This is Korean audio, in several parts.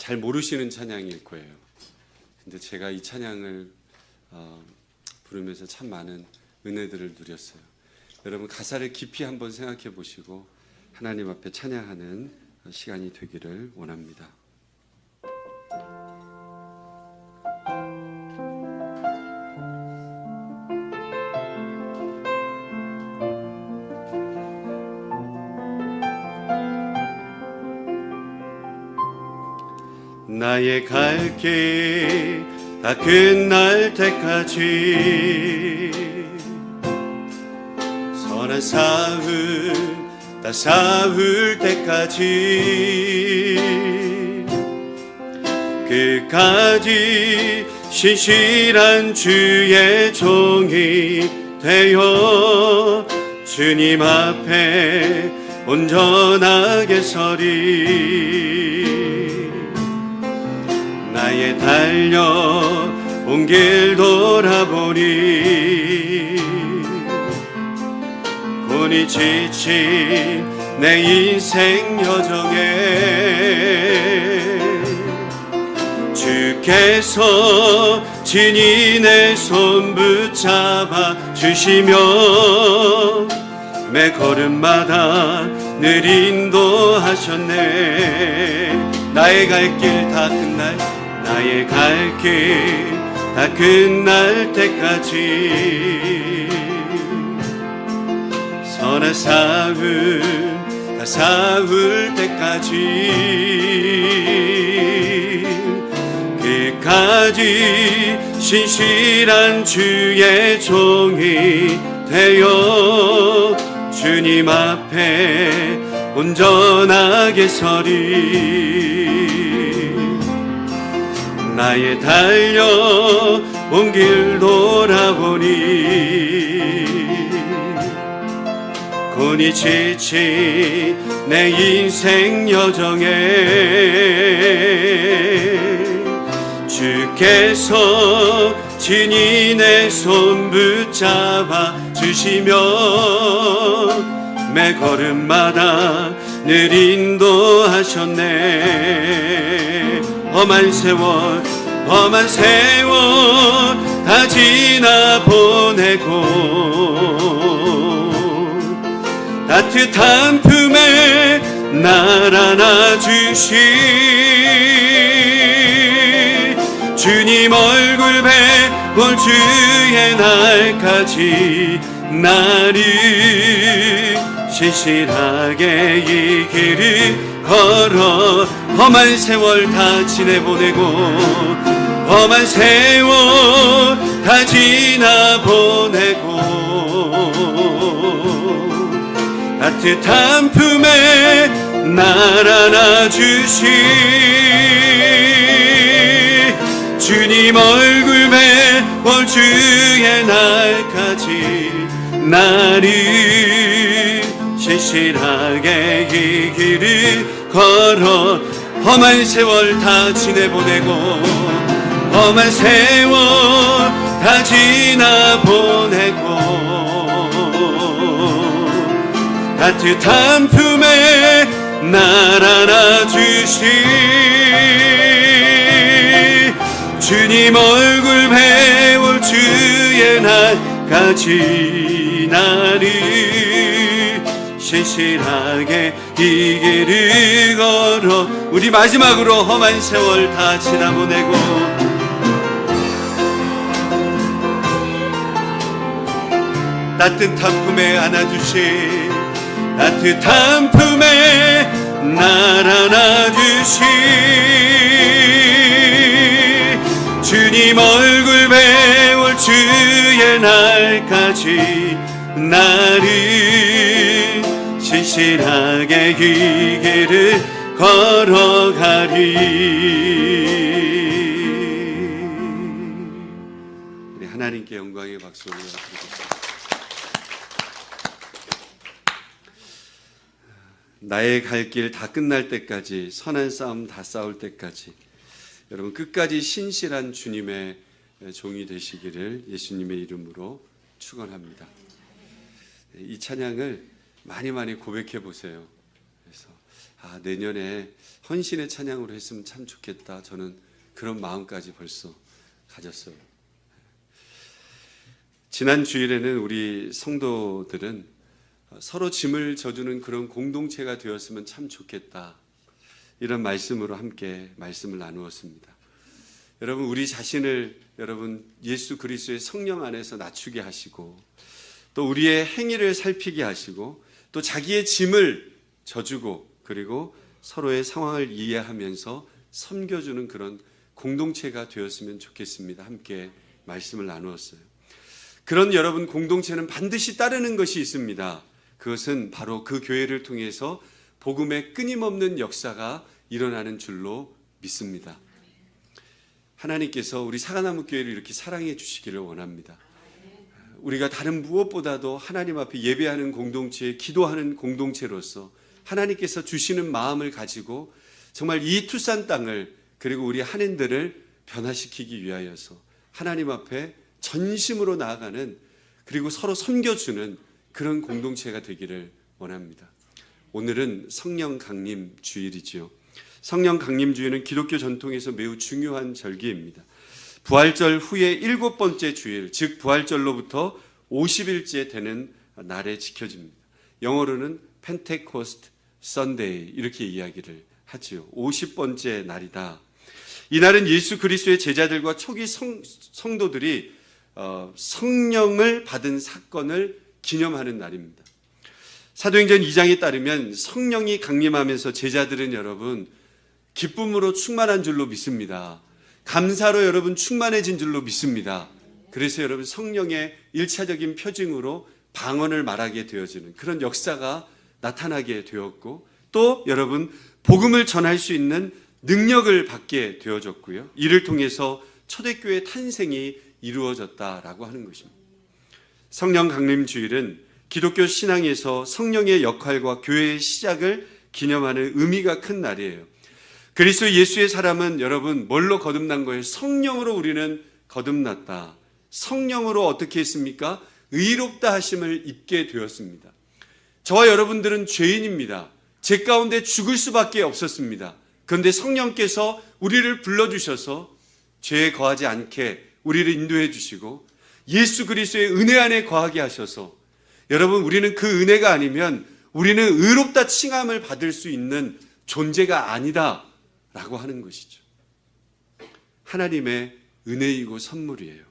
잘 모르시는 찬양일 거예요. 근데 제가 이 찬양을 부르면서 참 많은 은혜들을 누렸어요. 여러분 가사를 깊이 한번 생각해 보시고 하나님 앞에 찬양하는 시간이 되기를 원합니다. 나의 갈 길 다 끝날 때까지 선한 사흘 다 사흘 때까지 끝까지 신실한 주의 종이 되어 주님 앞에 온전하게 서리. 나의 달려온 길 돌아보니 혼이 지친 내 인생 여정에 주께서 친히 내 손 붙잡아 주시며 매 걸음마다 늘 인도하셨네. 나의 갈 길 다 끝날 나의 갈 길 다 끝날 때까지 선한 사흘 다 사흘 때까지 끝까지 신실한 주의 종이 되어 주님 앞에 온전하게 서리. 나의 달려온 길 돌아보니 혼이 지친 내 인생 여정에 주께서 친히 내 손 붙잡아 주시며 매 걸음마다 늘 인도하셨네. 험한 세월 다 지나 보내고 따뜻한 품에 날 안아주시 주님 얼굴 뵈볼 주의 날까지 나를 신실하게 이 길을 걸어 험한 세월 다 지내보내고 험한 세월 다 지나보내고 따뜻한 품에 날 안아주시 주님 얼굴 뵈볼 주의 날까지 나를 신실하게 이 길을 걸어 험한 세월 다 지내보내고 험한 세월 다 지나보내고 따뜻한 품에 날 안아주시 주님 얼굴 뵈올 주의 날까지 나를 신실하게 이 길을 걸어 우리 마지막으로 험한 세월 다 지나보내고 따뜻한 품에 안아주시 따뜻한 품에 날 안아주시 주님 얼굴 뵈올 주의 날까지 나를 신실하게 이 길을 걸어가리. 우리 하나님께 영광의 박수 올려드리겠습니다. 나의 갈 길 다 끝날 때까지 선한 싸움 다 싸울 때까지 여러분 끝까지 신실한 주님의 종이 되시기를 예수님의 이름으로 축원합니다. 이 찬양을 많이 고백해 보세요. 그래서 내년에 헌신의 찬양으로 했으면 참 좋겠다. 저는 그런 마음까지 벌써 가졌어요. 지난 주일에는 우리 성도들은 서로 짐을 져주는 그런 공동체가 되었으면 참 좋겠다. 이런 말씀으로 함께 말씀을 나누었습니다. 여러분, 우리 자신을 여러분 예수 그리스도의 성령 안에서 낮추게 하시고, 또 우리의 행위를 살피게 하시고, 또 자기의 짐을 져주고, 그리고 서로의 상황을 이해하면서 섬겨주는 그런 공동체가 되었으면 좋겠습니다. 함께 말씀을 나누었어요. 그런 여러분 공동체는 반드시 따르는 것이 있습니다. 그것은 바로 그 교회를 통해서 복음의 끊임없는 역사가 일어나는 줄로 믿습니다. 하나님께서 우리 사과나무 교회를 이렇게 사랑해 주시기를 원합니다. 우리가 다른 무엇보다도 하나님 앞에 예배하는 공동체, 기도하는 공동체로서 하나님께서 주시는 마음을 가지고 정말 이 투싼 땅을, 그리고 우리 한인들을 변화시키기 위하여서 하나님 앞에 전심으로 나아가는, 그리고 서로 섬겨주는 그런 공동체가 되기를 원합니다. 오늘은 성령 강림 주일이지요. 성령 강림 주일은 기독교 전통에서 매우 중요한 절기입니다. 부활절 후에 7번째 주일, 즉 부활절로부터 50일째 되는 날에 지켜집니다. 영어로는 펜테코스트 선데이 이렇게 이야기를 하지요. 50번째 날이다. 이날은 예수 그리스도의 제자들과 초기 성도들이 성령을 받은 사건을 기념하는 날입니다. 사도행전 2장에 따르면 성령이 강림하면서 제자들은 여러분 기쁨으로 충만한 줄로 믿습니다. 감사로 여러분 충만해진 줄로 믿습니다. 그래서 여러분 성령의 1차적인 표징으로 방언을 말하게 되어지는 그런 역사가 나타나게 되었고, 또 여러분 복음을 전할 수 있는 능력을 받게 되어졌고요. 이를 통해서 초대교회 탄생이 이루어졌다라고 하는 것입니다. 성령 강림 주일은 기독교 신앙에서 성령의 역할과 교회의 시작을 기념하는 의미가 큰 날이에요. 그리스도 예수의 사람은 여러분 뭘로 거듭난 거예요? 성령으로 우리는 거듭났다. 성령으로 어떻게 했습니까? 의롭다 하심을 입게 되었습니다. 저와 여러분들은 죄인입니다. 죄 가운데 죽을 수밖에 없었습니다. 그런데 성령께서 우리를 불러주셔서 죄에 거하지 않게 우리를 인도해 주시고 예수 그리스도의 은혜 안에 거하게 하셔서, 여러분 우리는 그 은혜가 아니면 우리는 의롭다 칭함을 받을 수 있는 존재가 아니다 라고 하는 것이죠. 하나님의 은혜이고 선물이에요.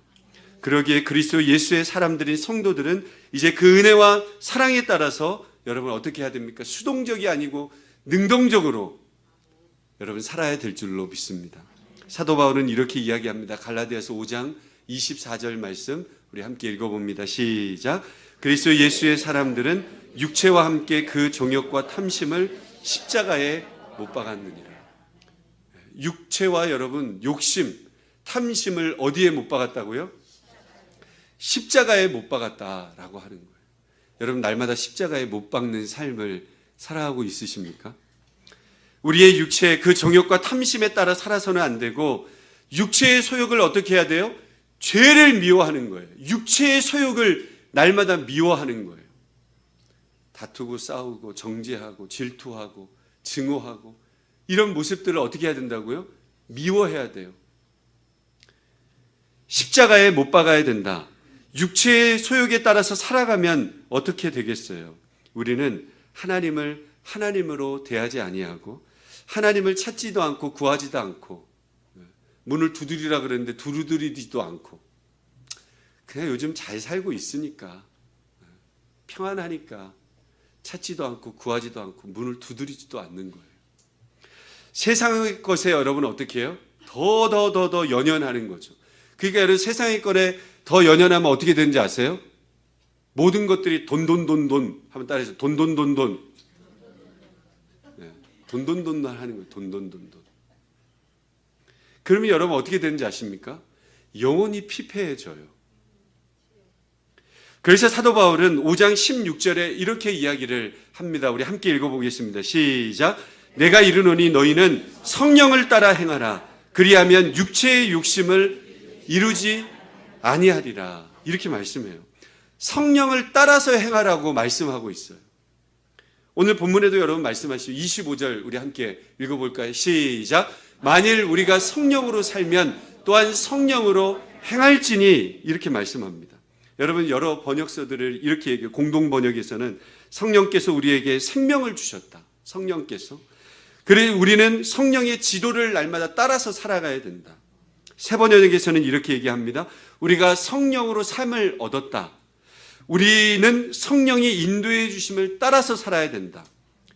그러기에 그리스도 예수의 사람들인 성도들은 이제 그 은혜와 사랑에 따라서 여러분 어떻게 해야 됩니까? 수동적이 아니고 능동적으로 여러분 살아야 될 줄로 믿습니다. 사도 바울은 이렇게 이야기합니다. 갈라디아서 5장 24절 말씀 우리 함께 읽어봅니다. 시작. 그리스도 예수의 사람들은 육체와 함께 그 종욕과 탐심을 십자가에 못 박았느니라. 육체와 여러분 욕심, 탐심을 어디에 못 박았다고요? 십자가에 못 박았다라고 하는 거예요. 여러분 날마다 십자가에 못 박는 삶을 살아가고 있으십니까? 우리의 육체 그 정욕과 탐심에 따라 살아서는 안 되고, 육체의 소욕을 어떻게 해야 돼요? 죄를 미워하는 거예요. 육체의 소욕을 날마다 미워하는 거예요. 다투고 싸우고 정죄하고 질투하고 증오하고 이런 모습들을 어떻게 해야 된다고요? 미워해야 돼요. 십자가에 못 박아야 된다. 육체의 소욕에 따라서 살아가면 어떻게 되겠어요? 우리는 하나님을 하나님으로 대하지 아니하고 하나님을 찾지도 않고 구하지도 않고 문을 두드리라 그랬는데 두드리지도 않고 그냥 요즘 잘 살고 있으니까 평안하니까 찾지도 않고 구하지도 않고 문을 두드리지도 않는 거예요. 세상의 것에 여러분 어떻게 해요? 더 연연하는 거죠. 그러니까 여러분 세상의 것에 더 연연하면 어떻게 되는지 아세요? 모든 것들이 돈 한번 따라해서 돈 하는 거예요. 돈. 그러면 여러분 어떻게 되는지 아십니까? 영혼이 피폐해져요. 그래서 사도 바울은 5장 16절에 이렇게 이야기를 합니다. 우리 함께 읽어보겠습니다. 시작. 내가 이르노니 너희는 성령을 따라 행하라. 그리하면 육체의 욕심을 이루지 아니하리라. 이렇게 말씀해요. 성령을 따라서 행하라고 말씀하고 있어요. 오늘 본문에도 여러분 말씀하시죠. 25절 우리 함께 읽어볼까요? 시작. 만일 우리가 성령으로 살면 또한 성령으로 행할지니, 이렇게 말씀합니다. 여러분, 여러 번역서들을 이렇게 얘기해요. 공동 번역에서는 성령께서 우리에게 생명을 주셨다. 성령께서. 그래서 우리는 성령의 지도를 날마다 따라서 살아가야 된다. 세 번역에서는 이렇게 얘기합니다. 우리가 성령으로 삶을 얻었다. 우리는 성령이 인도해 주심을 따라서 살아야 된다.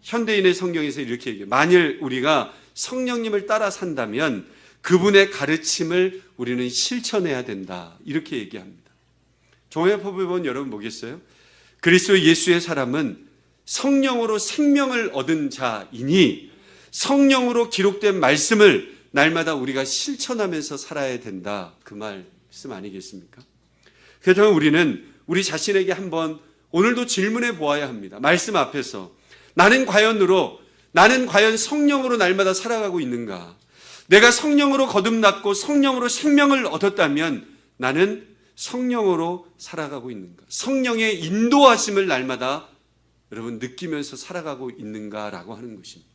현대인의 성경에서 이렇게 얘기해요. 만일 우리가 성령님을 따라 산다면 그분의 가르침을 우리는 실천해야 된다. 이렇게 얘기합니다. 종합법은 여러분 뭐겠어요? 그리스도 예수의 사람은 성령으로 생명을 얻은 자이니 성령으로 기록된 말씀을 날마다 우리가 실천하면서 살아야 된다. 그 말씀 아니겠습니까? 그렇다면 우리는 우리 자신에게 한번 오늘도 질문해 보아야 합니다. 말씀 앞에서 나는 과연 성령으로 날마다 살아가고 있는가? 내가 성령으로 거듭났고 성령으로 생명을 얻었다면 나는 성령으로 살아가고 있는가? 성령의 인도하심을 날마다 여러분 느끼면서 살아가고 있는가라고 하는 것입니다.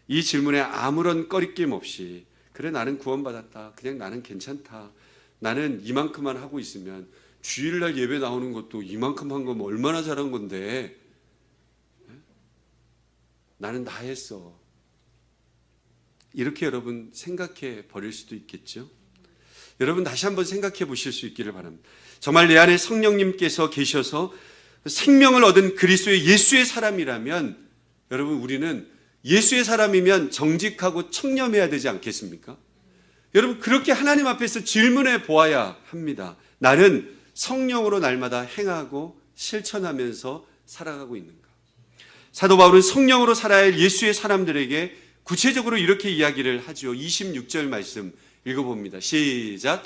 이 질문에 아무런 꺼리낌 없이 그래 나는 구원받았다. 그냥 나는 괜찮다. 나는 이만큼만 하고 있으면 주일날 예배 나오는 것도 이만큼 한 거면 얼마나 잘한 건데 나는 다 했어. 이렇게 여러분 생각해 버릴 수도 있겠죠. 여러분 다시 한번 생각해 보실 수 있기를 바랍니다. 정말 내 안에 성령님께서 계셔서 생명을 얻은 그리스도의 예수의 사람이라면 여러분 우리는 예수의 사람이면 정직하고 청렴해야 되지 않겠습니까? 여러분 그렇게 하나님 앞에서 질문해 보아야 합니다. 나는 성령으로 날마다 행하고 실천하면서 살아가고 있는가? 사도 바울은 성령으로 살아야 할 예수의 사람들에게 구체적으로 이렇게 이야기를 하죠. 26절 말씀 읽어봅니다. 시작.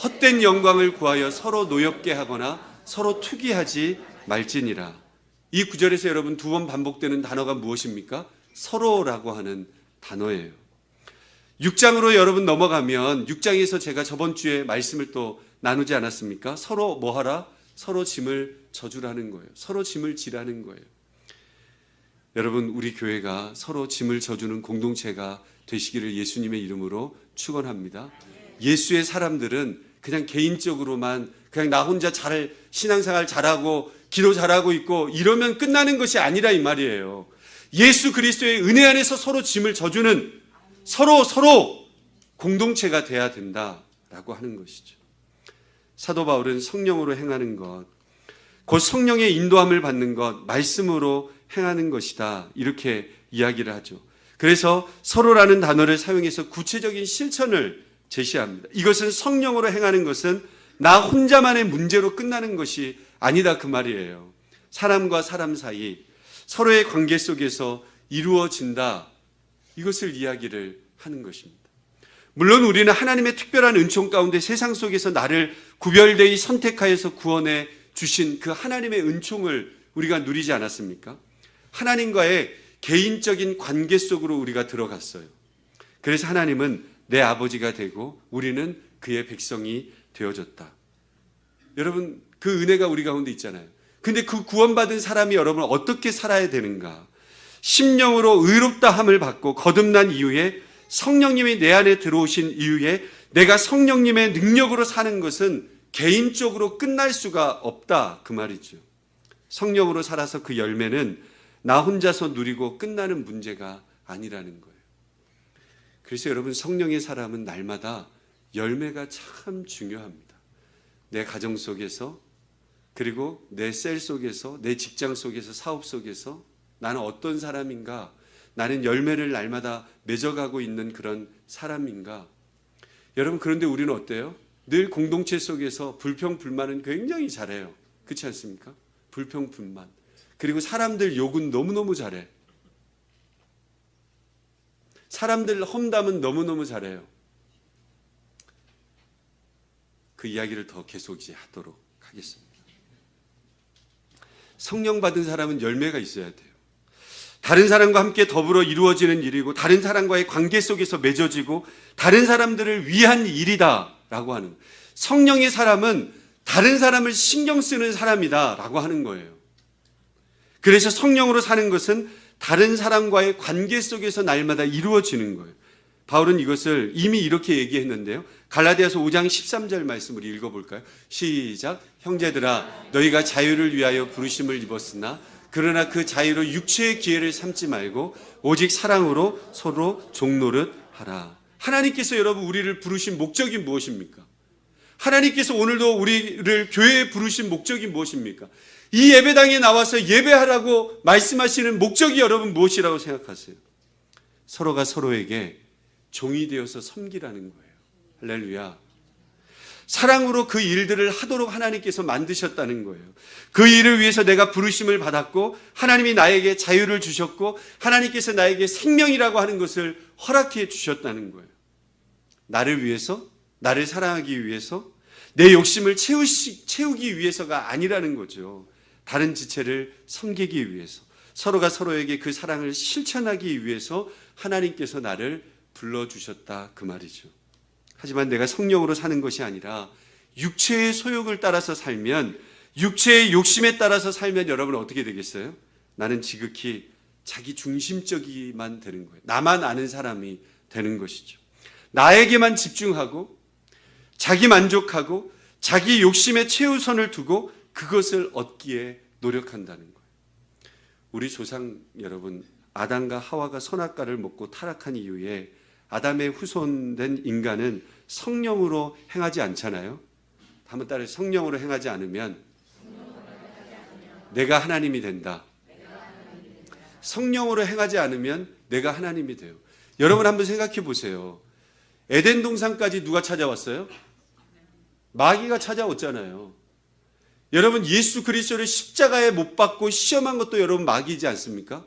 헛된 영광을 구하여 서로 노엽게 하거나 서로 투기하지 말지니라. 이 구절에서 여러분 두 번 반복되는 단어가 무엇입니까? 서로라고 하는 단어예요. 6장으로 여러분 넘어가면 6장에서 제가 저번 주에 말씀을 또 나누지 않았습니까? 서로 뭐하라? 서로 짐을 져주라는 거예요. 서로 짐을 지라는 거예요. 여러분 우리 교회가 서로 짐을 져주는 공동체가 되시기를 예수님의 이름으로 축원합니다. 예수의 사람들은 그냥 개인적으로만 그냥 나 혼자 신앙생활 잘하고 기도 잘하고 있고 이러면 끝나는 것이 아니라 이 말이에요. 예수 그리스도의 은혜 안에서 서로 짐을 져주는 서로 공동체가 돼야 된다라고 하는 것이죠. 사도 바울은 성령으로 행하는 것, 곧 성령의 인도함을 받는 것, 말씀으로 행하는 것이다. 이렇게 이야기를 하죠. 그래서 서로라는 단어를 사용해서 구체적인 실천을 제시합니다. 이것은 성령으로 행하는 것은 나 혼자만의 문제로 끝나는 것이 아니다 그 말이에요. 사람과 사람 사이 서로의 관계 속에서 이루어진다. 이것을 이야기를 하는 것입니다. 물론 우리는 하나님의 특별한 은총 가운데 세상 속에서 나를 구별되이 선택하여서 구원해 주신 그 하나님의 은총을 우리가 누리지 않았습니까? 하나님과의 개인적인 관계 속으로 우리가 들어갔어요. 그래서 하나님은 내 아버지가 되고 우리는 그의 백성이 되어졌다. 여러분 그 은혜가 우리 가운데 있잖아요. 근데 그 구원받은 사람이 여러분 어떻게 살아야 되는가? 심령으로 의롭다 함을 받고 거듭난 이후에 성령님이 내 안에 들어오신 이후에 내가 성령님의 능력으로 사는 것은 개인적으로 끝날 수가 없다 그 말이죠. 성령으로 살아서 그 열매는 나 혼자서 누리고 끝나는 문제가 아니라는 거예요. 그래서 여러분 성령의 사람은 날마다 열매가 참 중요합니다. 내 가정 속에서 그리고 내 셀 속에서 내 직장 속에서 사업 속에서 나는 어떤 사람인가? 나는 열매를 날마다 맺어가고 있는 그런 사람인가? 여러분 그런데 우리는 어때요? 늘 공동체 속에서 불평불만은 굉장히 잘해요. 그렇지 않습니까? 불평불만. 그리고 사람들 욕은 너무너무 잘해. 사람들 험담은 너무너무 잘해요. 그 이야기를 더 계속 이제 하도록 하겠습니다. 성령 받은 사람은 열매가 있어야 돼요. 다른 사람과 함께 더불어 이루어지는 일이고 다른 사람과의 관계 속에서 맺어지고 다른 사람들을 위한 일이다라고 하는, 성령의 사람은 다른 사람을 신경 쓰는 사람이다라고 하는 거예요. 그래서 성령으로 사는 것은 다른 사람과의 관계 속에서 날마다 이루어지는 거예요. 바울은 이것을 이미 이렇게 얘기했는데요. 갈라디아서 5장 13절 말씀을 읽어볼까요? 시작. 형제들아 너희가 자유를 위하여 부르심을 입었으나 그러나 그 자유로 육체의 기회를 삼지 말고 오직 사랑으로 서로 종노릇 하라. 하나님께서 여러분 우리를 부르신 목적이 무엇입니까? 하나님께서 오늘도 우리를 교회에 부르신 목적이 무엇입니까? 이 예배당에 나와서 예배하라고 말씀하시는 목적이 여러분 무엇이라고 생각하세요? 서로가 서로에게 종이 되어서 섬기라는 거예요. 할렐루야. 사랑으로 그 일들을 하도록 하나님께서 만드셨다는 거예요. 그 일을 위해서 내가 부르심을 받았고 하나님이 나에게 자유를 주셨고 하나님께서 나에게 생명이라고 하는 것을 허락해 주셨다는 거예요. 나를 위해서, 나를 사랑하기 위해서, 내 욕심을 채우기 위해서가 아니라는 거죠. 다른 지체를 섬기기 위해서, 서로가 서로에게 그 사랑을 실천하기 위해서 하나님께서 나를 불러주셨다 그 말이죠. 하지만 내가 성령으로 사는 것이 아니라 육체의 소욕을 따라서 살면, 육체의 욕심에 따라서 살면 여러분 어떻게 되겠어요? 나는 지극히 자기 중심적이만 되는 거예요. 나만 아는 사람이 되는 것이죠. 나에게만 집중하고 자기 만족하고 자기 욕심에 최우선을 두고 그것을 얻기에 노력한다는 거예요. 우리 조상 여러분, 아담과 하와가 선악과를 먹고 타락한 이후에 아담의 후손된 인간은 성령으로 행하지 않잖아요. 한번 따라서 성령으로 행하지 않으면 내가 하나님이 된다. 성령으로 행하지 않으면 내가 하나님이 돼요. 여러분 한번 생각해 보세요. 에덴 동산까지 누가 찾아왔어요? 마귀가 찾아왔잖아요. 여러분 예수 그리스도를 십자가에 못 박고 시험한 것도 여러분 마귀이지 않습니까?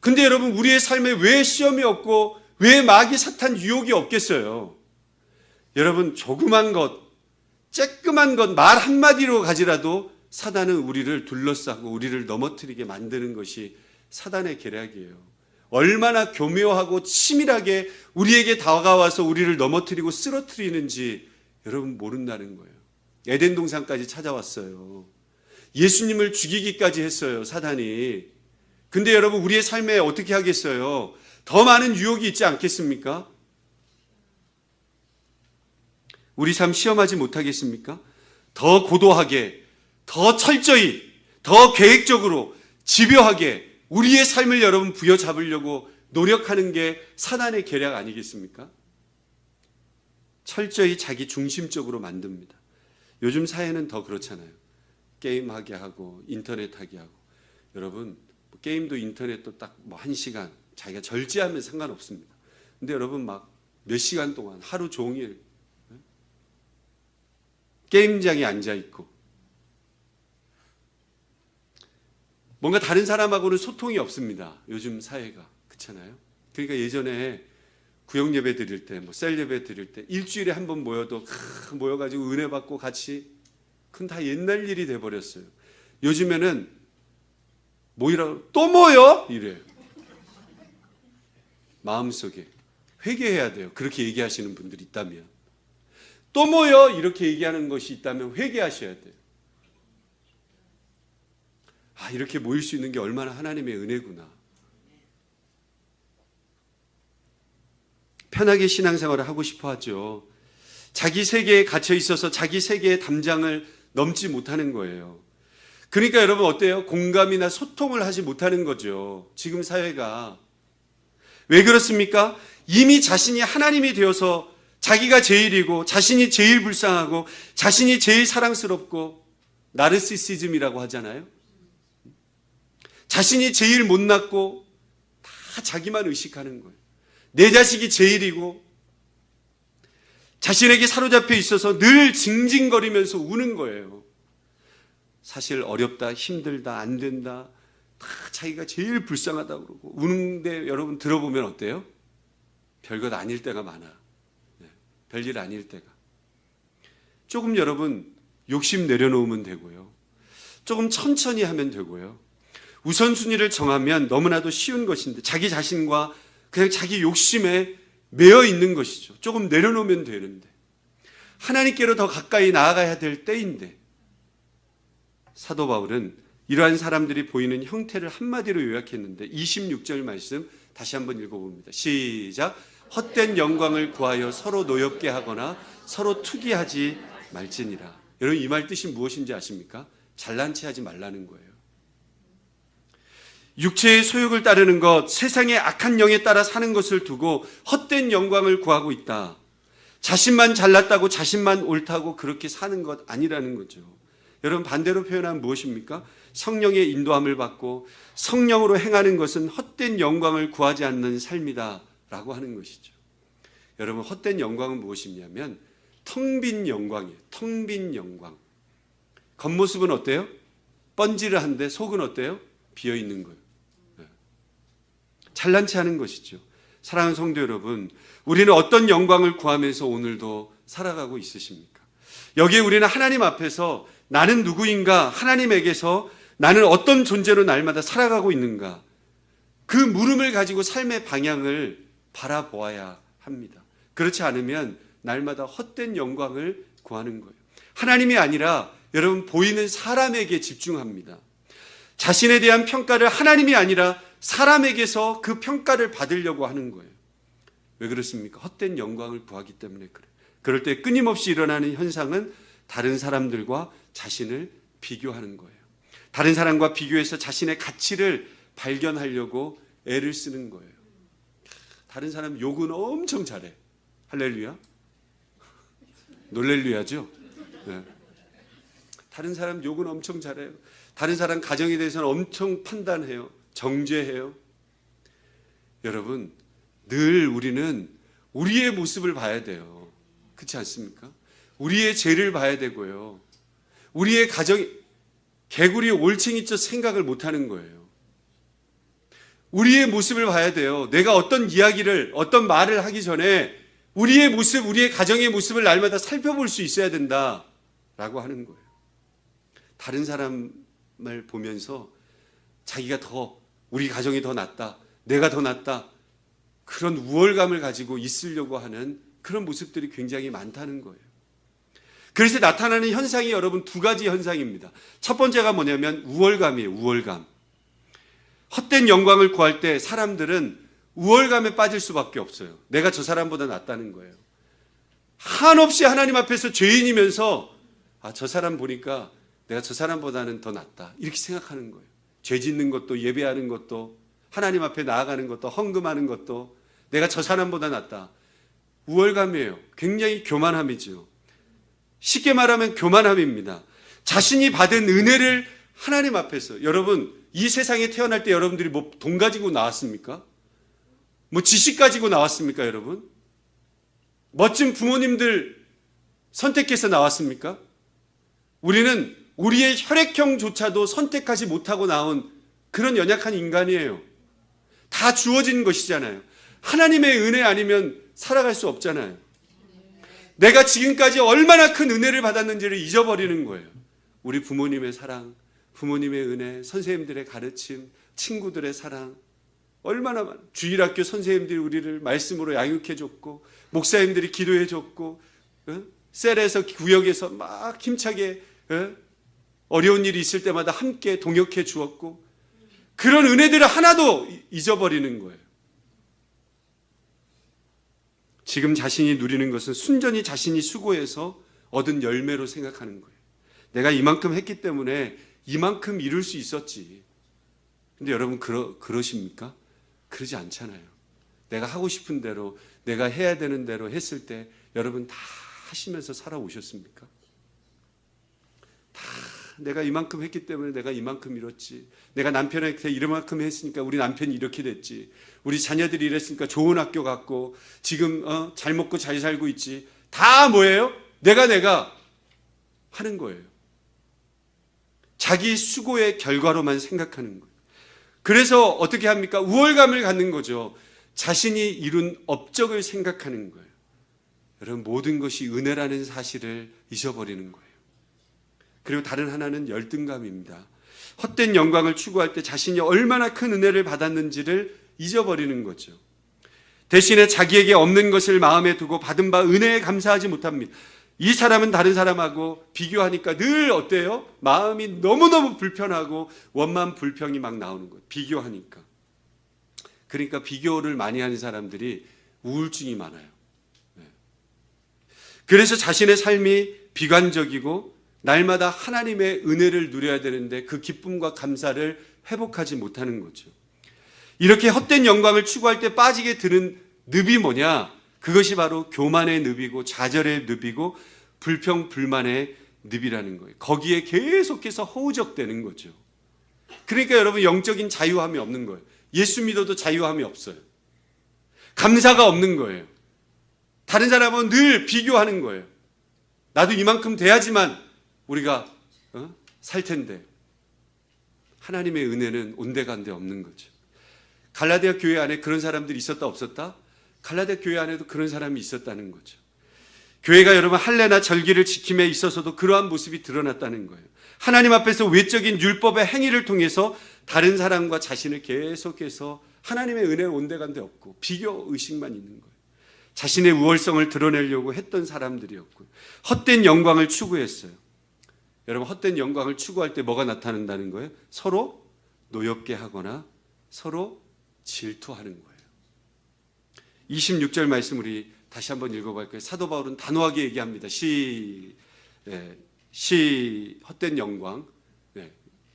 근데 여러분 우리의 삶에 왜 시험이 없고 왜 마귀 사탄 유혹이 없겠어요? 여러분 조그만 것, 쬐끄만 것, 말 한마디로 가지라도 사단은 우리를 둘러싸고 우리를 넘어뜨리게 만드는 것이 사단의 계략이에요. 얼마나 교묘하고 치밀하게 우리에게 다가와서 우리를 넘어뜨리고 쓰러뜨리는지 여러분 모른다는 거예요. 에덴 동산까지 찾아왔어요. 예수님을 죽이기까지 했어요, 사단이. 근데 여러분 우리의 삶에 어떻게 하겠어요? 더 많은 유혹이 있지 않겠습니까? 우리 삶 시험하지 못하겠습니까? 더 고도하게, 더 철저히, 더 계획적으로, 집요하게 우리의 삶을 여러분 부여잡으려고 노력하는 게 사단의 계략 아니겠습니까? 철저히 자기 중심적으로 만듭니다. 요즘 사회는 더 그렇잖아요. 게임하게 하고 인터넷 하게 하고. 여러분 게임도 인터넷도 딱 뭐 1시간 자기가 절제하면 상관없습니다. 근데 여러분 막 몇 시간 동안 하루 종일 게임장에 앉아있고 뭔가 다른 사람하고는 소통이 없습니다. 요즘 사회가. 그렇잖아요. 그러니까 예전에 구역 예배 드릴 때, 셀 예배 드릴 때 일주일에 한 번 모여도 모여가지고 은혜 받고 같이 그건 다 옛날 일이 돼버렸어요. 요즘에는 모이라고 또 모여? 이래요. 마음속에 회개해야 돼요. 그렇게 얘기하시는 분들이 있다면. 또 모여? 이렇게 얘기하는 것이 있다면 회개하셔야 돼요. 아, 이렇게 모일 수 있는 게 얼마나 하나님의 은혜구나. 편하게 신앙생활을 하고 싶어 하죠. 자기 세계에 갇혀 있어서 자기 세계의 담장을 넘지 못하는 거예요. 그러니까 여러분 어때요? 공감이나 소통을 하지 못하는 거죠. 지금 사회가. 왜 그렇습니까? 이미 자신이 하나님이 되어서 자기가 제일이고 자신이 제일 불쌍하고 자신이 제일 사랑스럽고 나르시시즘이라고 하잖아요. 자신이 제일 못났고 다 자기만 의식하는 거예요. 내 자식이 제일이고 자신에게 사로잡혀 있어서 늘 징징거리면서 우는 거예요. 사실 어렵다, 힘들다, 안 된다 다 자기가 제일 불쌍하다고 그러고 우는데 여러분 들어보면 어때요? 별것 아닐 때가 많아. 별일 아닐 때가. 조금 여러분 욕심 내려놓으면 되고요. 조금 천천히 하면 되고요. 우선순위를 정하면 너무나도 쉬운 것인데 자기 자신과 그냥 자기 욕심에 매여 있는 것이죠. 조금 내려놓으면 되는데 하나님께로 더 가까이 나아가야 될 때인데 사도 바울은 이러한 사람들이 보이는 형태를 한마디로 요약했는데 26절 말씀 다시 한번 읽어봅니다. 시작. 헛된 영광을 구하여 서로 노엽게 하거나 서로 투기하지 말지니라. 여러분 이 말 뜻이 무엇인지 아십니까? 잘난 체 하지 말라는 거예요. 육체의 소욕을 따르는 것, 세상의 악한 영에 따라 사는 것을 두고 헛된 영광을 구하고 있다. 자신만 잘났다고 자신만 옳다고 그렇게 사는 것 아니라는 거죠. 여러분 반대로 표현하면 무엇입니까? 성령의 인도함을 받고 성령으로 행하는 것은 헛된 영광을 구하지 않는 삶이다 라고 하는 것이죠. 여러분 헛된 영광은 무엇이냐면 텅 빈 영광이에요. 텅 빈 영광. 겉모습은 어때요? 번지르한데 속은 어때요? 비어있는 거예요. 잘난 체 하는 것이죠. 사랑하는 성도 여러분, 우리는 어떤 영광을 구하면서 오늘도 살아가고 있으십니까? 여기에 우리는 하나님 앞에서 나는 누구인가, 하나님에게서 나는 어떤 존재로 날마다 살아가고 있는가, 그 물음을 가지고 삶의 방향을 바라보아야 합니다. 그렇지 않으면 날마다 헛된 영광을 구하는 거예요. 하나님이 아니라 여러분 보이는 사람에게 집중합니다. 자신에 대한 평가를 하나님이 아니라 사람에게서 그 평가를 받으려고 하는 거예요. 왜 그렇습니까? 헛된 영광을 구하기 때문에 그래요. 그럴 때 끊임없이 일어나는 현상은 다른 사람들과 자신을 비교하는 거예요. 다른 사람과 비교해서 자신의 가치를 발견하려고 애를 쓰는 거예요. 다른 사람 욕은 엄청 잘해. 할렐루야? 놀렐루야죠? 네. 다른 사람 욕은 엄청 잘해요. 다른 사람 가정에 대해서는 엄청 판단해요. 정죄해요. 여러분, 늘 우리는 우리의 모습을 봐야 돼요. 그렇지 않습니까? 우리의 죄를 봐야 되고요. 우리의 가정, 개구리 올챙이처럼 생각을 못하는 거예요. 우리의 모습을 봐야 돼요. 내가 어떤 이야기를, 어떤 말을 하기 전에 우리의 모습, 우리의 가정의 모습을 날마다 살펴볼 수 있어야 된다라고 하는 거예요. 다른 사람을 보면서 자기가 더, 우리 가정이 더 낫다, 내가 더 낫다, 그런 우월감을 가지고 있으려고 하는 그런 모습들이 굉장히 많다는 거예요. 그래서 나타나는 현상이 여러분 두 가지 현상입니다. 첫 번째가 뭐냐면 우월감이에요. 우월감. 헛된 영광을 구할 때 사람들은 우월감에 빠질 수밖에 없어요. 내가 저 사람보다 낫다는 거예요. 한없이 하나님 앞에서 죄인이면서 저 사람 보니까 내가 저 사람보다는 더 낫다, 이렇게 생각하는 거예요. 죄 짓는 것도, 예배하는 것도, 하나님 앞에 나아가는 것도, 헌금하는 것도 내가 저 사람보다 낫다. 우월감이에요. 굉장히 교만함이죠. 쉽게 말하면 교만함입니다. 자신이 받은 은혜를 하나님 앞에서, 여러분 이 세상에 태어날 때 여러분들이 뭐 돈 가지고 나왔습니까? 뭐 지식 가지고 나왔습니까? 여러분 멋진 부모님들 선택해서 나왔습니까? 우리는 우리의 혈액형조차도 선택하지 못하고 나온 그런 연약한 인간이에요. 다 주어진 것이잖아요. 하나님의 은혜 아니면 살아갈 수 없잖아요. 내가 지금까지 얼마나 큰 은혜를 받았는지를 잊어버리는 거예요. 우리 부모님의 사랑, 부모님의 은혜, 선생님들의 가르침, 친구들의 사랑, 얼마나 많아. 주일학교 선생님들이 우리를 말씀으로 양육해줬고, 목사님들이 기도해줬고, 셀에서 구역에서 막 힘차게 어려운 일이 있을 때마다 함께 동역해 주었고, 그런 은혜들을 하나도 잊어버리는 거예요. 지금 자신이 누리는 것은 순전히 자신이 수고해서 얻은 열매로 생각하는 거예요. 내가 이만큼 했기 때문에 이만큼 이룰 수 있었지. 근데 여러분 그러십니까? 그러지 않잖아요. 내가 하고 싶은 대로, 내가 해야 되는 대로 했을 때 여러분 다 하시면서 살아오셨습니까? 다 내가 이만큼 했기 때문에 내가 이만큼 이뤘지. 내가 남편한테 이만큼 했으니까 우리 남편이 이렇게 됐지. 우리 자녀들이 이랬으니까 좋은 학교 갔고 지금 잘 먹고 잘 살고 있지. 다 뭐예요? 내가 하는 거예요. 자기 수고의 결과로만 생각하는 거예요. 그래서 어떻게 합니까? 우월감을 갖는 거죠. 자신이 이룬 업적을 생각하는 거예요. 여러분 모든 것이 은혜라는 사실을 잊어버리는 거예요. 그리고 다른 하나는 열등감입니다. 헛된 영광을 추구할 때 자신이 얼마나 큰 은혜를 받았는지를 잊어버리는 거죠. 대신에 자기에게 없는 것을 마음에 두고 받은 바 은혜에 감사하지 못합니다. 이 사람은 다른 사람하고 비교하니까 늘 어때요? 마음이 너무너무 불편하고 원만 불평이 막 나오는 거예요. 비교하니까. 그러니까 비교를 많이 하는 사람들이 우울증이 많아요. 그래서 자신의 삶이 비관적이고 날마다 하나님의 은혜를 누려야 되는데 그 기쁨과 감사를 회복하지 못하는 거죠. 이렇게 헛된 영광을 추구할 때 빠지게 드는 늪이 뭐냐? 그것이 바로 교만의 늪이고 좌절의 늪이고 불평 불만의 늪이라는 거예요. 거기에 계속해서 허우적대는 거죠. 그러니까 여러분 영적인 자유함이 없는 거예요. 예수 믿어도 자유함이 없어요. 감사가 없는 거예요. 다른 사람은 늘 비교하는 거예요. 나도 이만큼 돼야지만 우리가 살 텐데. 하나님의 은혜는 온데간데 없는 거죠. 갈라디아 교회 안에 그런 사람들이 있었다 없었다? 갈라디아 교회 안에도 그런 사람이 있었다는 거죠. 교회가 여러분 할례나 절기를 지킴에 있어서도 그러한 모습이 드러났다는 거예요. 하나님 앞에서 외적인 율법의 행위를 통해서 다른 사람과 자신을 계속해서 하나님의 은혜는 온데간데 없고 비교 의식만 있는 거예요. 자신의 우월성을 드러내려고 했던 사람들이었고 헛된 영광을 추구했어요. 여러분 헛된 영광을 추구할 때 뭐가 나타난다는 거예요? 서로 노엽게 하거나 서로 질투하는 거예요. 26절 말씀 우리 다시 한번 읽어볼까요? 사도 바울은 단호하게 얘기합니다. 헛된 영광.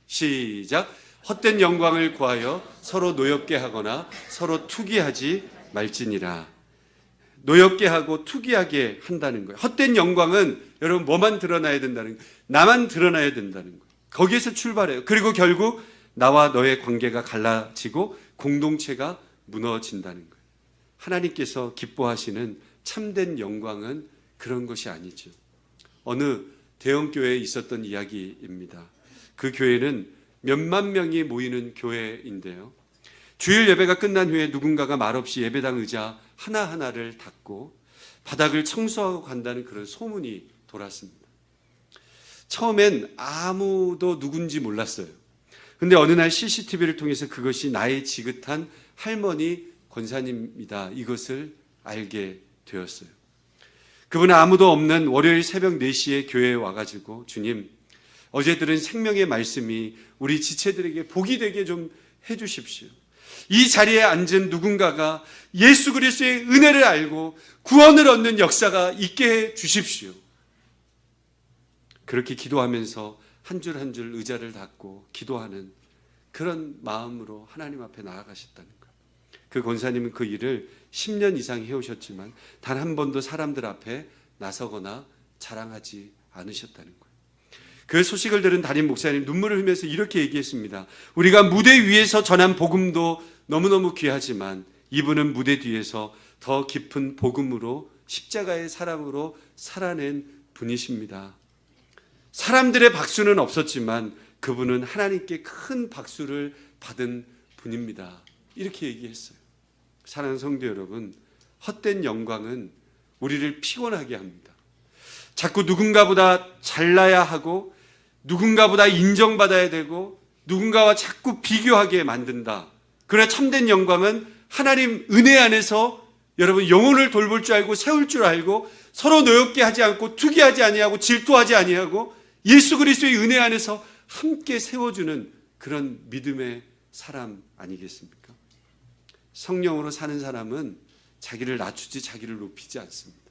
시작. 헛된 영광을 구하여 서로 노엽게 하거나 서로 투기하지 말지니라. 노엽게 하고 투기하게 한다는 거예요. 헛된 영광은 여러분 뭐만 드러나야 된다는 거예요? 나만 드러나야 된다는 거예요. 거기에서 출발해요. 그리고 결국 나와 너의 관계가 갈라지고 공동체가 무너진다는 거예요. 하나님께서 기뻐하시는 참된 영광은 그런 것이 아니죠. 어느 대형교회에 있었던 이야기입니다. 그 교회는 몇만 명이 모이는 교회인데요. 주일 예배가 끝난 후에 누군가가 말없이 예배당 의자 하나하나를 닦고 바닥을 청소하고 간다는 그런 소문이 돌았습니다. 처음엔 아무도 누군지 몰랐어요. 근데 어느 날 CCTV를 통해서 그것이 나의 지긋한 할머니 권사님이다. 이것을 알게 되었어요. 그분은 아무도 없는 월요일 새벽 4시에 교회에 와가지고 주님, 어제 들은 생명의 말씀이 우리 지체들에게 복이 되게 좀 해주십시오. 이 자리에 앉은 누군가가 예수 그리스도의 은혜를 알고 구원을 얻는 역사가 있게 해 주십시오. 그렇게 기도하면서 한 줄 한 줄 의자를 닦고 기도하는 그런 마음으로 하나님 앞에 나아가셨다는 거예요. 그 권사님은 그 일을 10년 이상 해오셨지만 단 한 번도 사람들 앞에 나서거나 자랑하지 않으셨다는 거예요. 그 소식을 들은 담임 목사님 눈물을 흘리면서 이렇게 얘기했습니다. 우리가 무대 위에서 전한 복음도 너무너무 귀하지만 이분은 무대 뒤에서 더 깊은 복음으로 십자가의 사랑으로 살아낸 분이십니다. 사람들의 박수는 없었지만 그분은 하나님께 큰 박수를 받은 분입니다. 이렇게 얘기했어요. 사랑하는 성도 여러분, 헛된 영광은 우리를 피곤하게 합니다. 자꾸 누군가보다 잘나야 하고 누군가보다 인정받아야 되고 누군가와 자꾸 비교하게 만든다. 그러나 참된 영광은 하나님 은혜 안에서 여러분 영혼을 돌볼 줄 알고 세울 줄 알고 서로 노엽게 하지 않고 투기하지 아니하고 질투하지 아니하고 예수 그리스도의 은혜 안에서 함께 세워주는 그런 믿음의 사람 아니겠습니까? 성령으로 사는 사람은 자기를 낮추지 자기를 높이지 않습니다.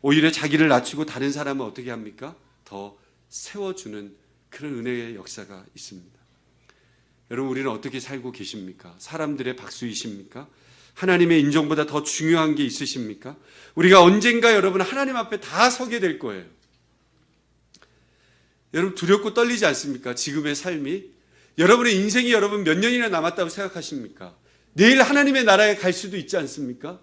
오히려 자기를 낮추고 다른 사람은 어떻게 합니까? 더 세워주는 그런 은혜의 역사가 있습니다. 여러분 우리는 어떻게 살고 계십니까? 사람들의 박수이십니까? 하나님의 인정보다 더 중요한 게 있으십니까? 우리가 언젠가 여러분 하나님 앞에 다 서게 될 거예요. 여러분 두렵고 떨리지 않습니까? 지금의 삶이. 여러분의 인생이 여러분 몇 년이나 남았다고 생각하십니까? 내일 하나님의 나라에 갈 수도 있지 않습니까?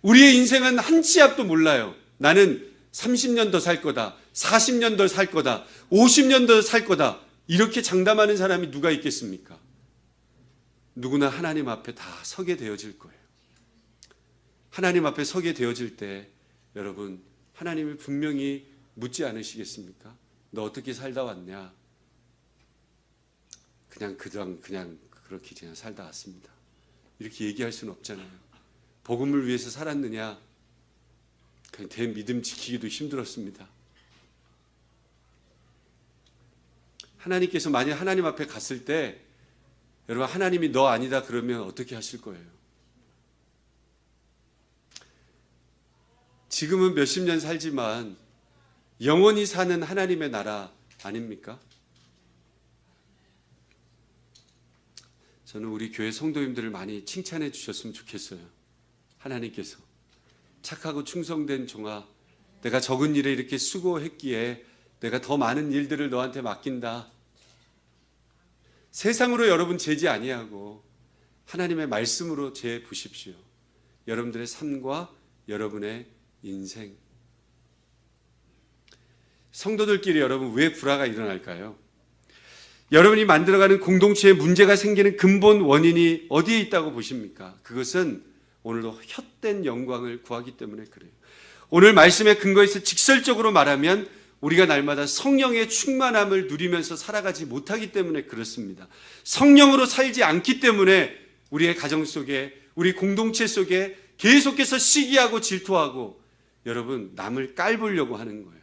우리의 인생은 한 치 앞도 몰라요. 나는 30년 더 살 거다. 40년 더 살 거다. 50년 더 살 거다. 이렇게 장담하는 사람이 누가 있겠습니까? 누구나 하나님 앞에 다 서게 되어질 거예요. 하나님 앞에 서게 되어질 때 여러분 하나님이 분명히 묻지 않으시겠습니까? 너 어떻게 살다 왔냐? 그냥 그렇게 그냥 살다 왔습니다. 이렇게 얘기할 수는 없잖아요. 복음을 위해서 살았느냐? 그냥 대 믿음 지키기도 힘들었습니다. 하나님께서 만약 하나님 앞에 갔을 때 여러분 하나님이 너 아니다 그러면 어떻게 하실 거예요? 지금은 몇십 년 살지만 영원히 사는 하나님의 나라 아닙니까? 저는 우리 교회 성도님들을 많이 칭찬해 주셨으면 좋겠어요. 하나님께서 착하고 충성된 종아, 내가 적은 일에 이렇게 수고했기에 내가 더 많은 일들을 너한테 맡긴다. 세상으로 여러분 재지 아니하고 하나님의 말씀으로 재 보십시오. 여러분들의 삶과 여러분의 인생. 성도들끼리 여러분 왜 불화가 일어날까요? 여러분이 만들어가는 공동체에 문제가 생기는 근본 원인이 어디에 있다고 보십니까? 그것은 오늘도 헛된 영광을 구하기 때문에 그래요. 오늘 말씀의 근거에서 직설적으로 말하면 우리가 날마다 성령의 충만함을 누리면서 살아가지 못하기 때문에 그렇습니다. 성령으로 살지 않기 때문에 우리의 가정 속에, 우리 공동체 속에 계속해서 시기하고 질투하고 여러분 남을 깔보려고 하는 거예요.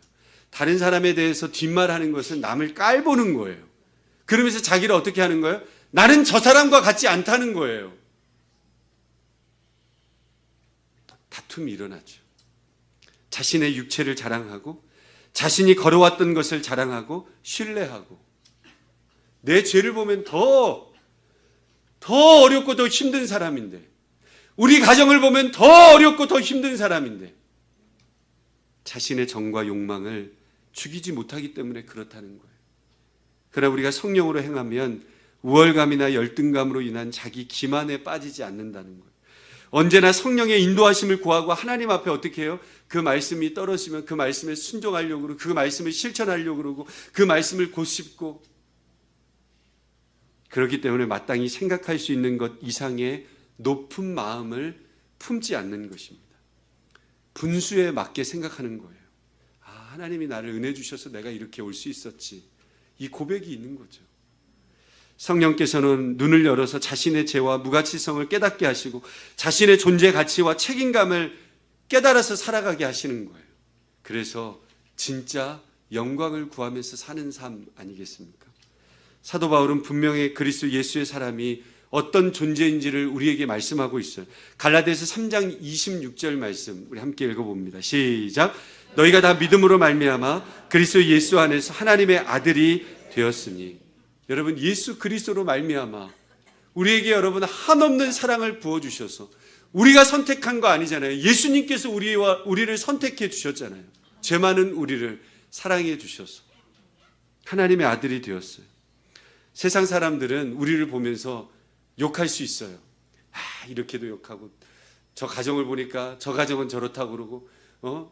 다른 사람에 대해서 뒷말하는 것은 남을 깔보는 거예요. 그러면서 자기를 어떻게 하는 거예요? 나는 저 사람과 같지 않다는 거예요. 다툼이 일어나죠. 자신의 육체를 자랑하고 자신이 걸어왔던 것을 자랑하고 신뢰하고 내 죄를 보면 더 어렵고 더 힘든 사람인데 우리 가정을 보면 더 어렵고 더 힘든 사람인데 자신의 정과 욕망을 죽이지 못하기 때문에 그렇다는 거예요. 그러나 우리가 성령으로 행하면 우월감이나 열등감으로 인한 자기 기만에 빠지지 않는다는 거예요. 언제나 성령의 인도하심을 구하고 하나님 앞에 어떻게 해요? 그 말씀이 떨어지면 그 말씀에 순종하려고 그러고 그 말씀을 실천하려고 그러고 그 말씀을 곧씹고 그렇기 때문에 마땅히 생각할 수 있는 것 이상의 높은 마음을 품지 않는 것입니다. 분수에 맞게 생각하는 거예요. 아, 하나님이 나를 은혜 주셔서 내가 이렇게 올 수 있었지. 이 고백이 있는 거죠. 성령께서는 눈을 열어서 자신의 죄와 무가치성을 깨닫게 하시고 자신의 존재 가치와 책임감을 깨달아서 살아가게 하시는 거예요. 그래서 진짜 영광을 구하면서 사는 삶 아니겠습니까? 사도 바울은 분명히 그리스도 예수의 사람이 어떤 존재인지를 우리에게 말씀하고 있어요. 갈라디아서 3장 26절 말씀 우리 함께 읽어봅니다. 시작. 너희가 다 믿음으로 말미암아 그리스도 예수 안에서 하나님의 아들이 되었으니. 여러분 예수 그리스도로 말미암아 우리에게 여러분 한없는 사랑을 부어주셔서 우리가 선택한 거 아니잖아요. 예수님께서 우리를 선택해 주셨잖아요. 죄 많은 우리를 사랑해 주셔서 하나님의 아들이 되었어요. 세상 사람들은 우리를 보면서 욕할 수 있어요. 아, 이렇게도 욕하고 저 가정을 보니까 저 가정은 저렇다고 그러고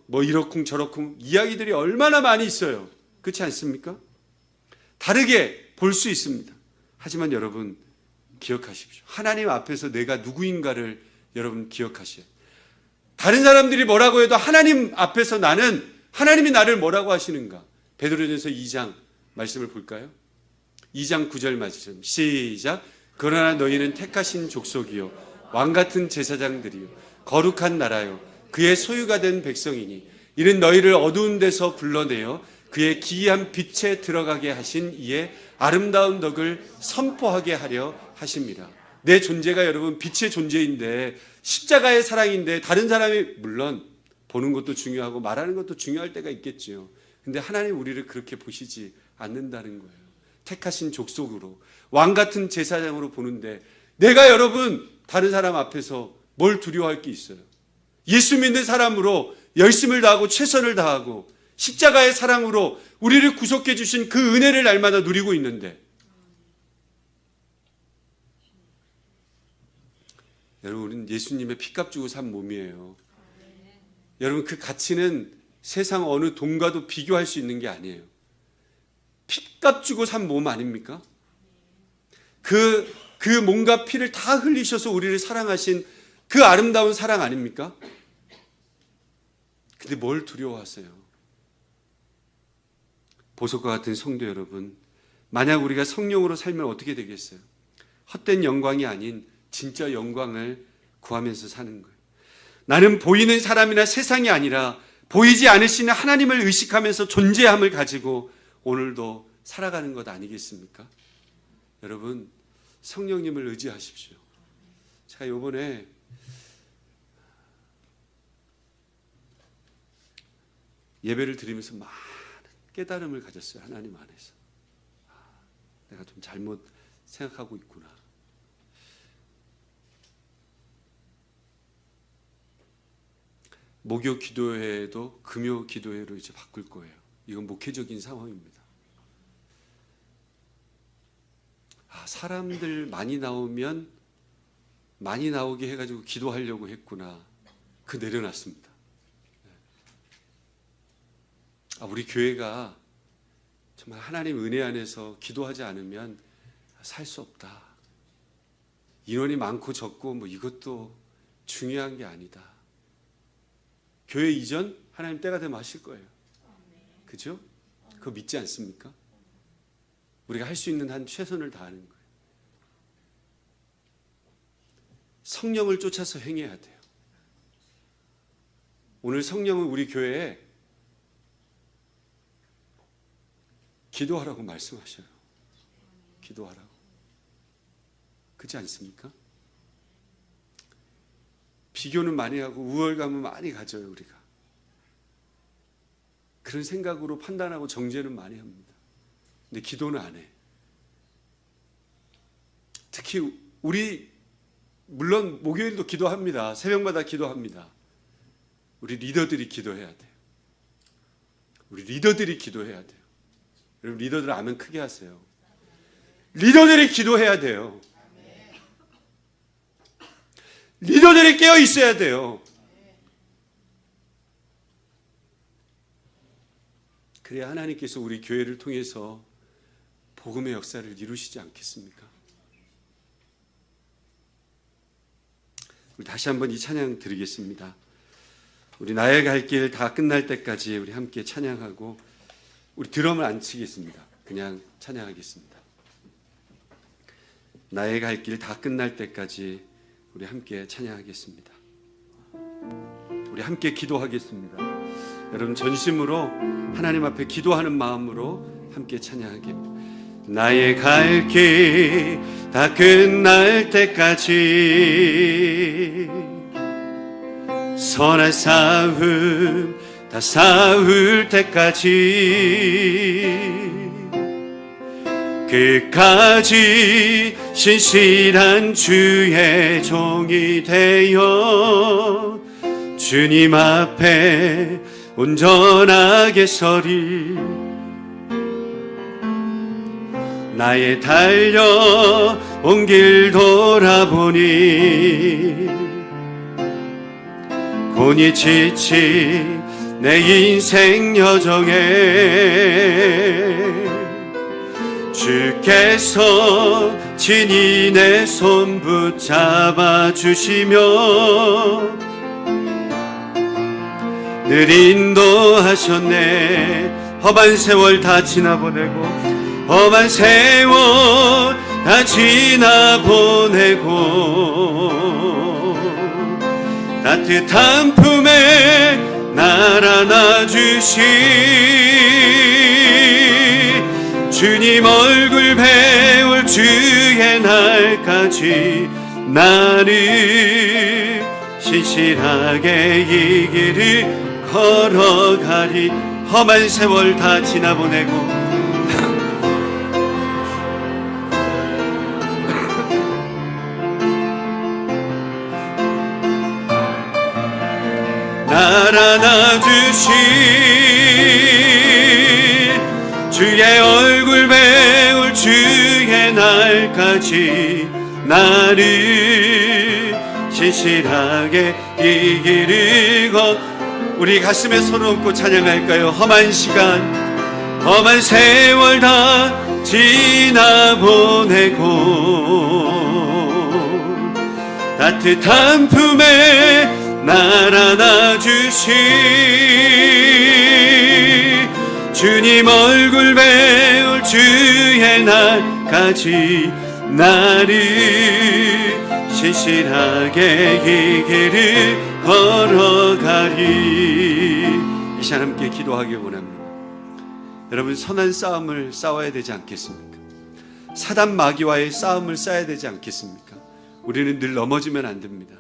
뭐 이렇쿵 저렇쿵 이야기들이 얼마나 많이 있어요. 그렇지 않습니까? 다르게 볼 수 있습니다. 하지만 여러분 기억하십시오. 하나님 앞에서 내가 누구인가를 여러분 기억하셔야 돼요. 다른 사람들이 뭐라고 해도 하나님 앞에서 하나님이 나를 뭐라고 하시는가? 베드로전서 2장 말씀을 볼까요? 2장 9절 말씀 시작. 그러나 너희는 택하신 족속이요 왕같은 제사장들이요 거룩한 나라요 그의 소유가 된 백성이니 이는 너희를 어두운 데서 불러내어 그의 기이한 빛에 들어가게 하신 이의 아름다운 덕을 선포하게 하려 하십니다. 내 존재가 여러분 빛의 존재인데 십자가의 사랑인데 다른 사람이 물론 보는 것도 중요하고 말하는 것도 중요할 때가 있겠지요. 근데 하나님 우리를 그렇게 보시지 않는다는 거예요. 택하신 족속으로 왕같은 제사장으로 보는데 내가 여러분 다른 사람 앞에서 뭘 두려워할 게 있어요? 예수 믿는 사람으로 열심을 다하고 최선을 다하고 십자가의 사랑으로 우리를 구속해 주신 그 은혜를 날마다 누리고 있는데 여러분 우리는 예수님의 피값 주고 산 몸이에요. 여러분 그 가치는 세상 어느 돈과도 비교할 수 있는 게 아니에요. 피값 주고 산 몸 아닙니까? 그 몸과 피를 다 흘리셔서 우리를 사랑하신 그 아름다운 사랑 아닙니까? 근데 뭘 두려워하세요? 보석과 같은 성도 여러분, 만약 우리가 성령으로 살면 어떻게 되겠어요? 헛된 영광이 아닌 진짜 영광을 구하면서 사는 거예요. 나는 보이는 사람이나 세상이 아니라 보이지 않으시는 하나님을 의식하면서 존재함을 가지고 오늘도 살아가는 것 아니겠습니까? 여러분, 성령님을 의지하십시오. 제가 이번에 예배를 드리면서 많은 깨달음을 가졌어요. 하나님 안에서. 내가 좀 잘못 생각하고 있구나. 목요 기도회도 금요 기도회로 이제 바꿀 거예요. 이건 목회적인 상황입니다. 사람들 많이 나오면 많이 나오게 해가지고 기도하려고 했구나. 그 내려놨습니다. 우리 교회가 정말 하나님 은혜 안에서 기도하지 않으면 살 수 없다. 인원이 많고 적고 뭐 이것도 중요한 게 아니다. 교회 이전 하나님 때가 되면 하실 거예요. 그죠? 그거 믿지 않습니까? 우리가 할 수 있는 한 최선을 다하는 거예요. 성령을 쫓아서 행해야 돼요. 오늘 성령은 우리 교회에 기도하라고 말씀하셔요. 기도하라고. 그렇지 않습니까? 비교는 많이 하고 우월감은 많이 가져요. 우리가 그런 생각으로 판단하고 정죄는 많이 합니다. 근데 기도는 안 해. 특히 우리 물론 목요일도 기도합니다. 새벽마다 기도합니다. 우리 리더들이 기도해야 돼요. 우리 리더들이 기도해야 돼요. 여러분, 리더들 아멘 크게 하세요. 리더들이 기도해야 돼요. 리더들이 깨어 있어야 돼요. 그래야 하나님께서 우리 교회를 통해서 복음의 역사를 이루시지 않겠습니까? 우리 다시 한번 이 찬양 드리겠습니다. 우리 나의 갈 길 다 끝날 때까지 우리 함께 찬양하고, 우리 드럼을 안 치겠습니다. 그냥 찬양하겠습니다. 나의 갈 길 다 끝날 때까지 우리 함께 찬양하겠습니다. 우리 함께 기도하겠습니다. 여러분, 전심으로 하나님 앞에 기도하는 마음으로 함께 찬양하게. 나의 갈 길 다 끝날 때까지 선한 싸움 다 싸울 때까지 끝까지 신실한 주의 종이 되어 주님 앞에 온전하게 서리. 나의 달려온 길 돌아보니 곤히 지친 내 인생 여정에 주께서 친히 내 손 붙잡아 주시며 늘 인도하셨네. 험한 세월 다 지나보내고, 험한 세월 다 지나보내고 따뜻한 품에 날 안아주시 주님 얼굴 배울 주의 날까지 나를 신실하게 이 길을 걸어가리. 험한 세월 다 지나보내고 날 안아주시 주의 얼굴 배울 주의 날까지 나를 신실하게 이 길을 우리 가슴에 손을 얹고 찬양할까요? 험한 시간 험한 세월 다 지나보내고 따뜻한 품에 날 안아주시 주님 얼굴 배울 주의 날까지 나를 신실하게 이 길을 걸어가리. 이 시간 함께 기도하기 원합니다. 여러분, 선한 싸움을 싸워야 되지 않겠습니까? 사단 마귀와의 싸움을 싸야 되지 않겠습니까? 우리는 늘 넘어지면 안 됩니다.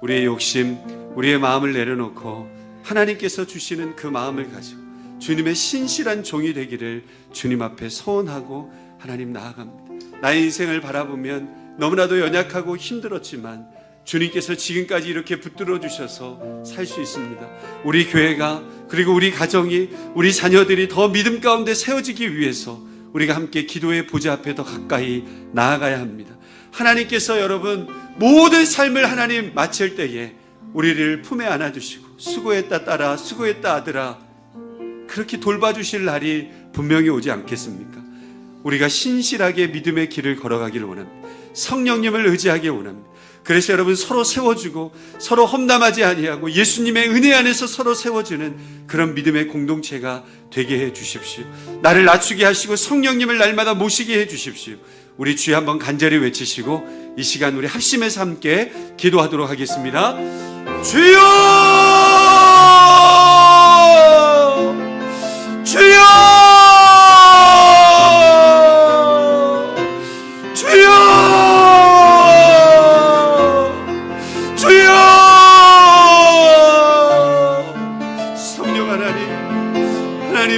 우리의 욕심, 우리의 마음을 내려놓고 하나님께서 주시는 그 마음을 가지고 주님의 신실한 종이 되기를 주님 앞에 소원하고 하나님 나아갑니다. 나의 인생을 바라보면 너무나도 연약하고 힘들었지만 주님께서 지금까지 이렇게 붙들어 주셔서 살 수 있습니다. 우리 교회가, 그리고 우리 가정이, 우리 자녀들이 더 믿음 가운데 세워지기 위해서 우리가 함께 기도의 보좌 앞에 더 가까이 나아가야 합니다. 하나님께서 여러분 모든 삶을 하나님 마칠 때에 우리를 품에 안아주시고 수고했다 딸아, 수고했다 아들아, 그렇게 돌봐주실 날이 분명히 오지 않겠습니까? 우리가 신실하게 믿음의 길을 걸어가기를 원합니다. 성령님을 의지하기 원합니다. 그래서 여러분, 서로 세워주고 서로 험담하지 아니하고 예수님의 은혜 안에서 서로 세워주는 그런 믿음의 공동체가 되게 해 주십시오. 나를 낮추게 하시고 성령님을 날마다 모시게 해 주십시오. 우리 주여 한번 간절히 외치시고 이 시간 우리 합심해서 함께 기도하도록 하겠습니다. 주여! 주여! 주여!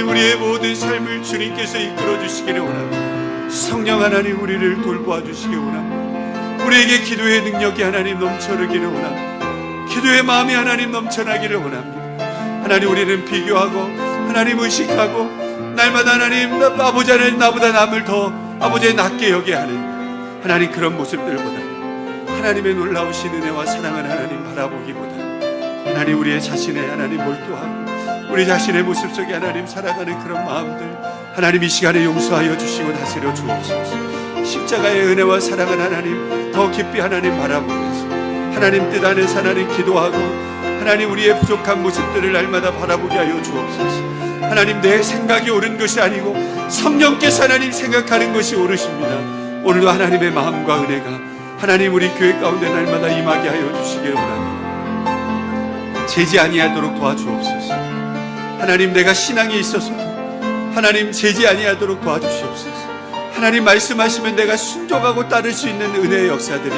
우리의 모든 삶을 주님께서 이끌어 주시기를 원합니다. 성령 하나님, 우리를 돌보아 주시기 원합니다. 우리에게 기도의 능력이 하나님 넘쳐나기를 원합니다. 기도의 마음이 하나님 넘쳐나기를 원합니다. 하나님, 우리는 비교하고 하나님 의식하고 날마다 하나님 아버지는 나보다 남을 더 아버지의 낮게 여겨 하는 하나님, 그런 모습들보다 하나님의 놀라우신 은혜와 사랑을 하나님 바라보기보다 하나님, 우리의 자신의 하나님 몰두하고 우리 자신의 모습 속에 하나님 살아가는 그런 마음들 하나님 이 시간에 용서하여 주시고 다스려 주옵소서. 십자가의 은혜와 사랑을 하나님 더 깊이 하나님 바라보면서 하나님 뜻 안에서 하나님 기도하고 하나님 우리의 부족한 모습들을 날마다 바라보게 하여 주옵소서. 하나님, 내 생각이 옳은 것이 아니고 성령께서 하나님 생각하는 것이 옳으십니다. 오늘도 하나님의 마음과 은혜가 하나님 우리 교회 가운데 날마다 임하게 하여 주시기를 원합니다. 재지 아니하도록 도와주옵소서. 하나님, 내가 신앙에 있어서도 하나님 재지 아니하도록 도와주시옵소서. 하나님 말씀하시면 내가 순종하고 따를 수 있는 은혜의 역사들이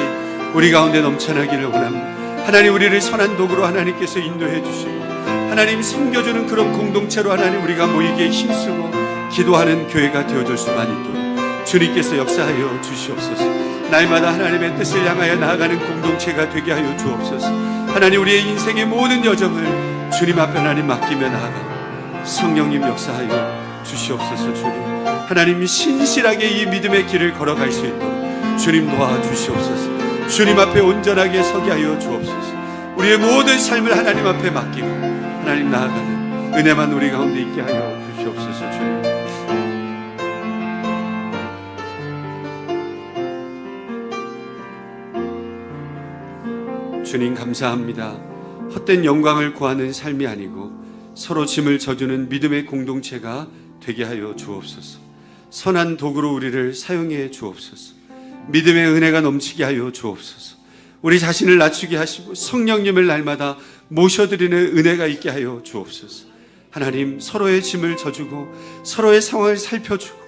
우리 가운데 넘쳐나기를 원합니다. 하나님, 우리를 선한 도구로 하나님께서 인도해 주시고 하나님 섬겨주는 그런 공동체로 하나님 우리가 모이기에 힘쓰고 기도하는 교회가 되어줄 수만 있도록 주님께서 역사하여 주시옵소서. 날마다 하나님의 뜻을 향하여 나아가는 공동체가 되게 하여 주옵소서. 하나님, 우리의 인생의 모든 여정을 주님 앞에 하나님 맡기며 나아가고 성령님 역사하여 주시옵소서. 주님, 하나님 신실하게 이 믿음의 길을 걸어갈 수 있도록 주님 도와주시옵소서. 주님 앞에 온전하게 서게 하여 주옵소서. 우리의 모든 삶을 하나님 앞에 맡기고 하나님 나아가는 은혜만 우리 가운데 있게 하여 주시옵소서. 주님, 주님 감사합니다. 헛된 영광을 구하는 삶이 아니고 서로 짐을 져주는 믿음의 공동체가 되게 하여 주옵소서. 선한 도구로 우리를 사용해 주옵소서. 믿음의 은혜가 넘치게 하여 주옵소서. 우리 자신을 낮추게 하시고 성령님을 날마다 모셔드리는 은혜가 있게 하여 주옵소서. 하나님, 서로의 짐을 져주고 서로의 상황을 살펴주고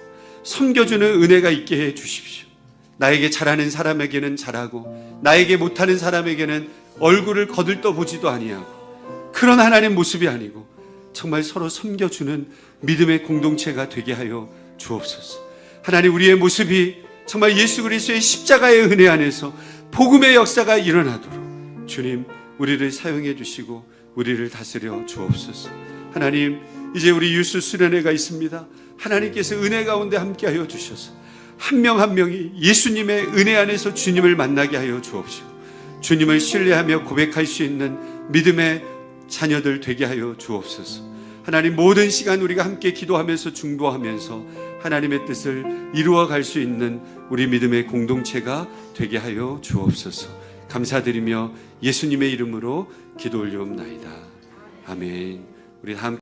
섬겨주는 은혜가 있게 해 주십시오. 나에게 잘하는 사람에게는 잘하고 나에게 못하는 사람에게는 얼굴을 거들떠 보지도 아니하고 그런 하나님 모습이 아니고 정말 서로 섬겨주는 믿음의 공동체가 되게 하여 주옵소서. 하나님, 우리의 모습이 정말 예수 그리스도의 십자가의 은혜 안에서 복음의 역사가 일어나도록 주님 우리를 사용해 주시고 우리를 다스려 주옵소서. 하나님, 이제 우리 유수 수련회가 있습니다. 하나님께서 은혜 가운데 함께하여 주셔서 한 명 한 명이 예수님의 은혜 안에서 주님을 만나게 하여 주옵시고 주님을 신뢰하며 고백할 수 있는 믿음의 자녀들 되게 하여 주옵소서. 하나님, 모든 시간 우리가 함께 기도하면서 중보하면서 하나님의 뜻을 이루어 갈 수 있는 우리 믿음의 공동체가 되게 하여 주옵소서. 감사드리며 예수님의 이름으로 기도 올리옵나이다. 아멘. 우리 함께